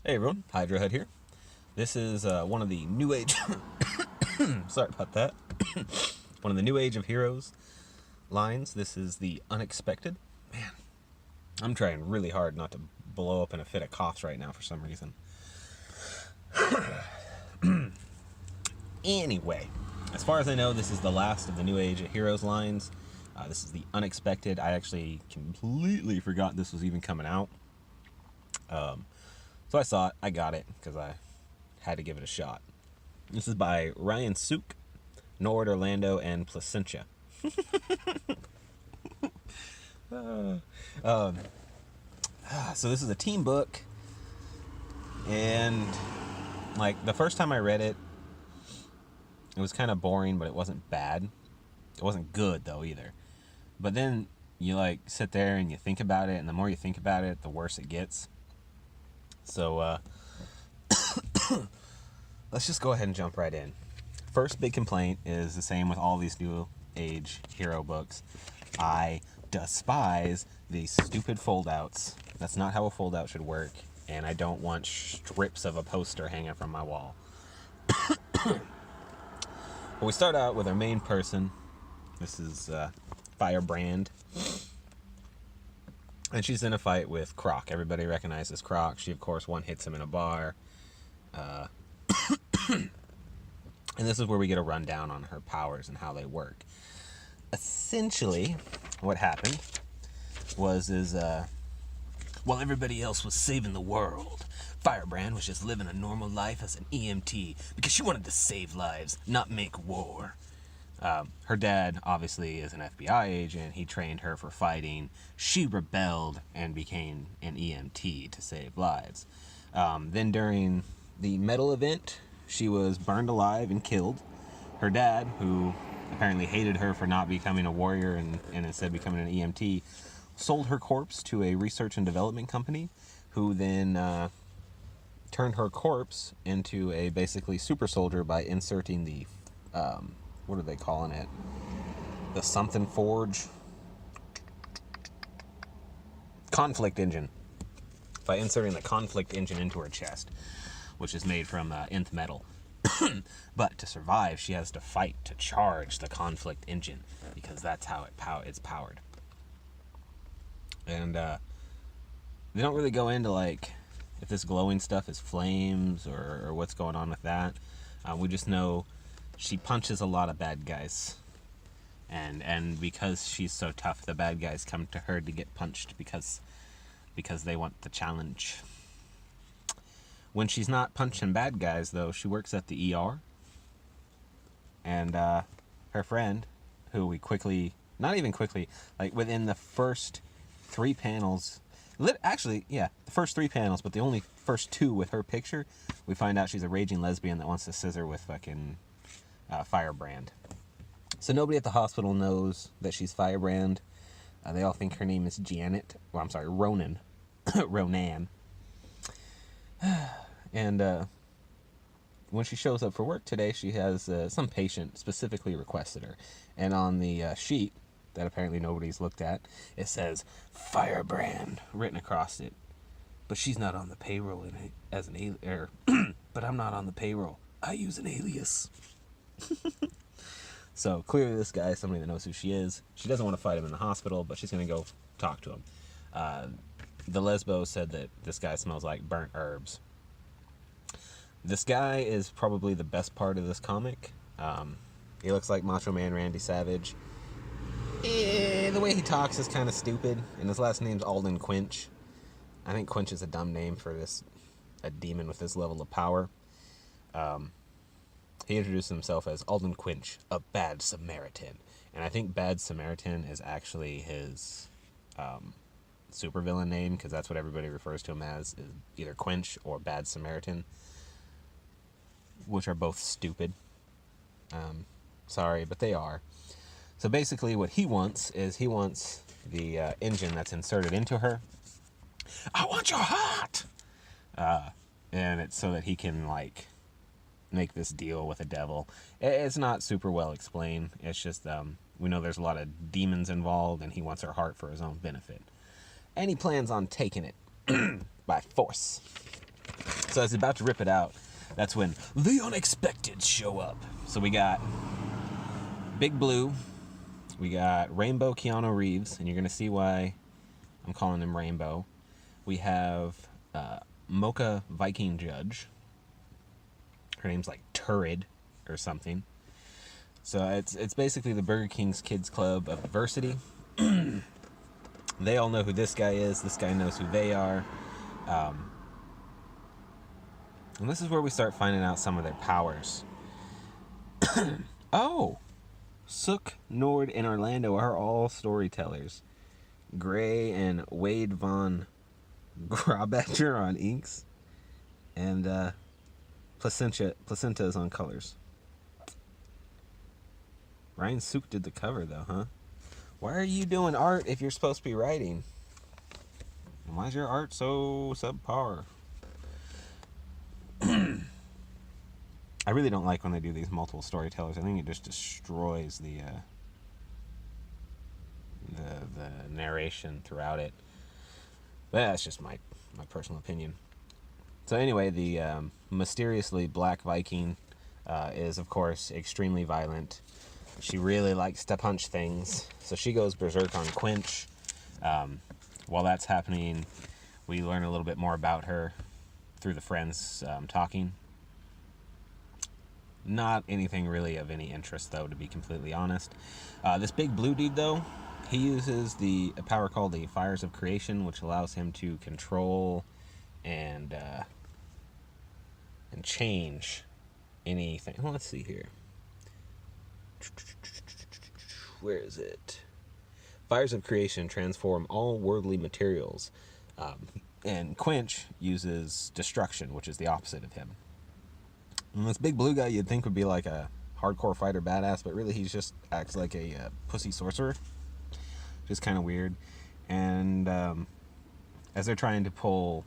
Hey everyone, Hydra here. This is one of the New Age... Sorry about that. One of the New Age of Heroes lines. This is the Unexpected. Man, I'm trying really hard not to blow up in a fit of coughs right now for some reason. Anyway, as far as I know, this is the last of the New Age of Heroes lines. This is the Unexpected. I actually completely forgot this was even coming out. So I saw it, I got it, because I had to give it a shot. This is by Ryan Sook, Nord, Orlando, and Placentia. So this is a team book, and like the first time I read it, it was kind of boring, but it wasn't bad. It wasn't good though either. But then you like sit there and you think about it, and the more you think about it, the worse it gets. So let's just go ahead and jump right in. First big complaint is the same with all these New Age hero books. I despise these stupid foldouts. That's not how a foldout should work, and I don't want strips of a poster hanging from my wall. Well, we start out with our main person. This is Firebrand. And she's in a fight with Croc. Everybody recognizes Croc. She, of course, one hits him in a bar. And this is where we get a rundown on her powers and how they work. Essentially, what happened was while everybody else was saving the world, Firebrand was just living a normal life as an EMT because she wanted to save lives, not make war. Her dad, obviously, is an FBI agent. He trained her for fighting. She rebelled and became an EMT to save lives. Then during the medal event, she was burned alive and killed. Her dad, who apparently hated her for not becoming a warrior and instead becoming an EMT, sold her corpse to a research and development company, who then turned her corpse into a basically super soldier by inserting the... what are they calling it? The something forge? Conflict engine. By inserting the conflict engine into her chest, which is made from nth metal. But to survive, she has to fight to charge the conflict engine, because that's how it's powered. And they don't really go into like if this glowing stuff is flames or what's going on with that. We just know she punches a lot of bad guys, and because she's so tough, the bad guys come to her to get punched because they want the challenge. When she's not punching bad guys, though, she works at the ER, and her friend, who we quickly, not even quickly, like within the first 3 panels, the first 3 panels, but the only first 2 with her picture, we find out she's a raging lesbian that wants to scissor with fucking Firebrand. So nobody at the hospital knows that she's Firebrand. They all think her name is Ronan. Ronan. And when she shows up for work today, she has some patient specifically requested her. And on the sheet that apparently nobody's looked at, it says Firebrand written across it. But she's not on the payroll as an alien. But I'm not on the payroll. I use an alias. So clearly this guy is somebody that knows who she is. She doesn't want to fight him in the hospital, but she's going to go talk to him. The lesbo said that this guy smells like burnt herbs. This guy is probably the best part of this comic. He looks like Macho Man Randy Savage. The way he talks is kind of stupid, and his last name's Alden Quinch. I think Quinch is a dumb name for a demon with this level of power. He introduced himself as Alden Quinch, a bad Samaritan. And I think Bad Samaritan is actually his supervillain name, because that's what everybody refers to him as, is either Quinch or Bad Samaritan, which are both stupid. Sorry, but they are. So basically what he wants is the engine that's inserted into her. I want your heart! And it's so that he can, like, make this deal with the devil. It's not super well explained. It's just we know there's a lot of demons involved, and he wants her heart for his own benefit, and he plans on taking it by force. So as he's about to rip it out, that's when the unexpected show up. So we got Big Blue, we got Rainbow Keanu Reeves, and you're going to see why I'm calling him Rainbow. We have Mocha Viking Judge. Her name's like Turrid or something. So it's basically the Burger King's Kids Club of adversity. They all know who this guy is. This guy knows who they are. And this is where we start finding out some of their powers. Oh! Sook, Nord, and Orlando are all storytellers. Gray and Wade von Grabacher on inks. And Placenta is on colors. Ryan Sook did the cover, though, huh? Why are you doing art if you're supposed to be writing? And why is your art so subpar? I really don't like when they do these multiple storytellers. I think it just destroys the narration throughout it. But that's just my personal opinion. So anyway, the mysteriously black Viking is, of course, extremely violent. She really likes to punch things, so she goes berserk on Quench. While that's happening, we learn a little bit more about her through the friends talking. Not anything really of any interest, though, to be completely honest. This big blue dude, though, he uses a power called the Fires of Creation, which allows him to control and change anything. Well, let's see here. Where is it? Fires of Creation transform all worldly materials. And Quench uses destruction, which is the opposite of him. And this big blue guy you'd think would be like a hardcore fighter badass, but really he just acts like a pussy sorcerer. Just kind of weird. And as they're trying to pull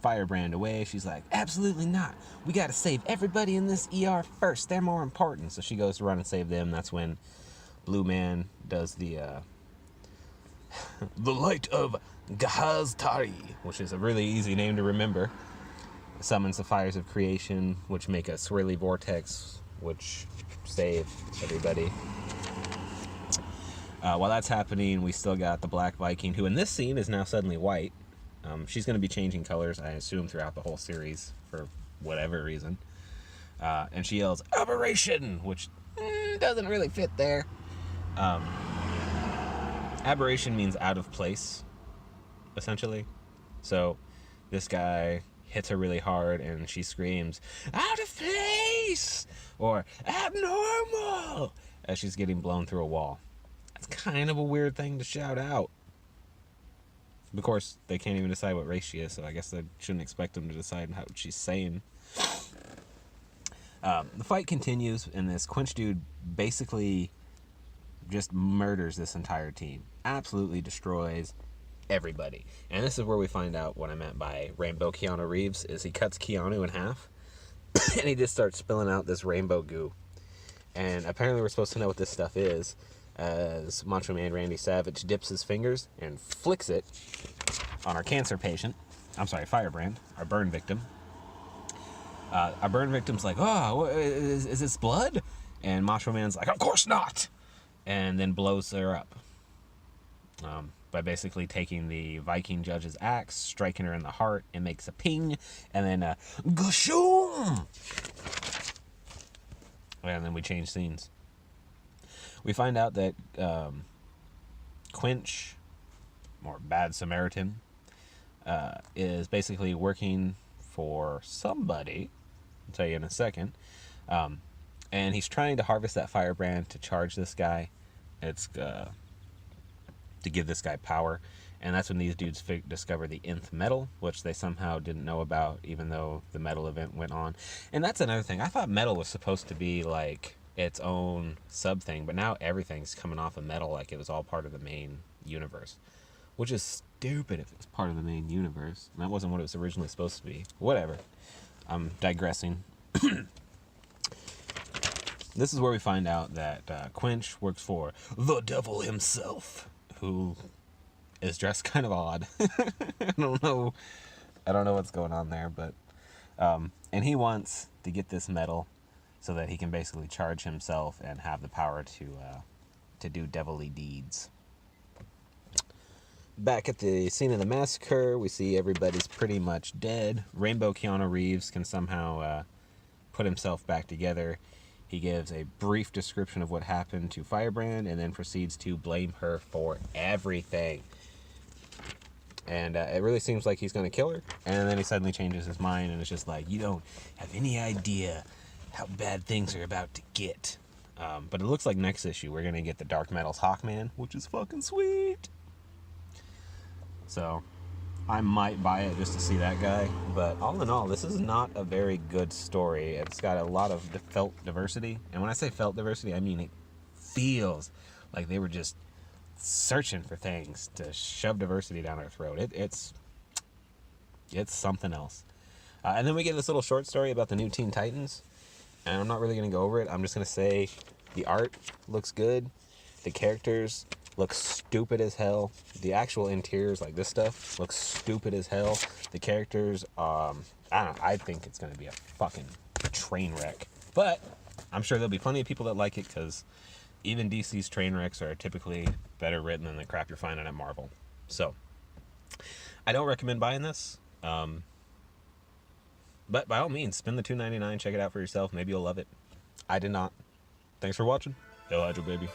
Firebrand away, she's like, absolutely not. We got to save everybody in this ER first. They're more important. So she goes to run and save them. That's when Blue Man does the Light of Gahaz-Tari, which is a really easy name to remember. Summons the Fires of Creation, which make a swirly vortex, which save everybody. While that's happening, we still got the Black Viking, who in this scene is now suddenly white. She's going to be changing colors, I assume, throughout the whole series for whatever reason. And she yells, "Aberration!" which doesn't really fit there. Aberration means out of place, essentially. So this guy hits her really hard and she screams, "Out of place!" or "Abnormal!" as she's getting blown through a wall. That's kind of a weird thing to shout out. Of course, they can't even decide what race she is, so I guess they shouldn't expect them to decide what she's saying. The fight continues, and this Quench dude basically just murders this entire team. Absolutely destroys everybody. And this is where we find out what I meant by Rainbow Keanu Reeves, is he cuts Keanu in half, and he just starts spilling out this rainbow goo. And apparently we're supposed to know what this stuff is, as Macho Man Randy Savage dips his fingers and flicks it on our cancer patient. I'm sorry, Firebrand, our burn victim. Our burn victim's like, "Oh, is this blood?" And Macho Man's like, "Of course not!" And then blows her up. By basically taking the Viking judge's axe, striking her in the heart, it makes a ping, and then gashoom! And then we change scenes. We find out that Quench, or Bad Samaritan, is basically working for somebody. I'll tell you in a second. And he's trying to harvest that firebrand to charge this guy. It's to give this guy power. And that's when these dudes discover the nth metal, which they somehow didn't know about, even though the metal event went on. And that's another thing. I thought metal was supposed to be like its own sub thing, but now everything's coming off of metal like it was all part of the main universe, which is stupid if it's part of the main universe. And that wasn't what it was originally supposed to be. Whatever. I'm digressing. This is where we find out that Quench works for the devil himself, who is dressed kind of odd. I don't know what's going on there, but And he wants to get this medal so that he can basically charge himself and have the power to do devilly deeds. Back at the scene of the massacre, we see everybody's pretty much dead. Rainbow Keanu Reeves can somehow put himself back together. He gives a brief description of what happened to Firebrand and then proceeds to blame her for everything. And it really seems like he's going to kill her. And then he suddenly changes his mind and it's just like, you don't have any idea how bad things are about to get. But it looks like next issue we're going to get the Dark Metals Hawkman, which is fucking sweet. So I might buy it just to see that guy. But all in all, this is not a very good story. It's got a lot of felt diversity. And when I say felt diversity, I mean it feels like they were just searching for things to shove diversity down our throat. It's something else. And then we get this little short story about the new Teen Titans. And I'm not really going to go over it. I'm just going to say the art looks good. The characters look stupid as hell. The actual interiors, like this stuff, looks stupid as hell. The characters, I don't know. I think it's going to be a fucking train wreck. But I'm sure there'll be plenty of people that like it because even DC's train wrecks are typically better written than the crap you're finding at Marvel. So, I don't recommend buying this. But by all means, spend the $2.99, check it out for yourself. Maybe you'll love it. I did not. Thanks for watching. Hail Hydra, baby.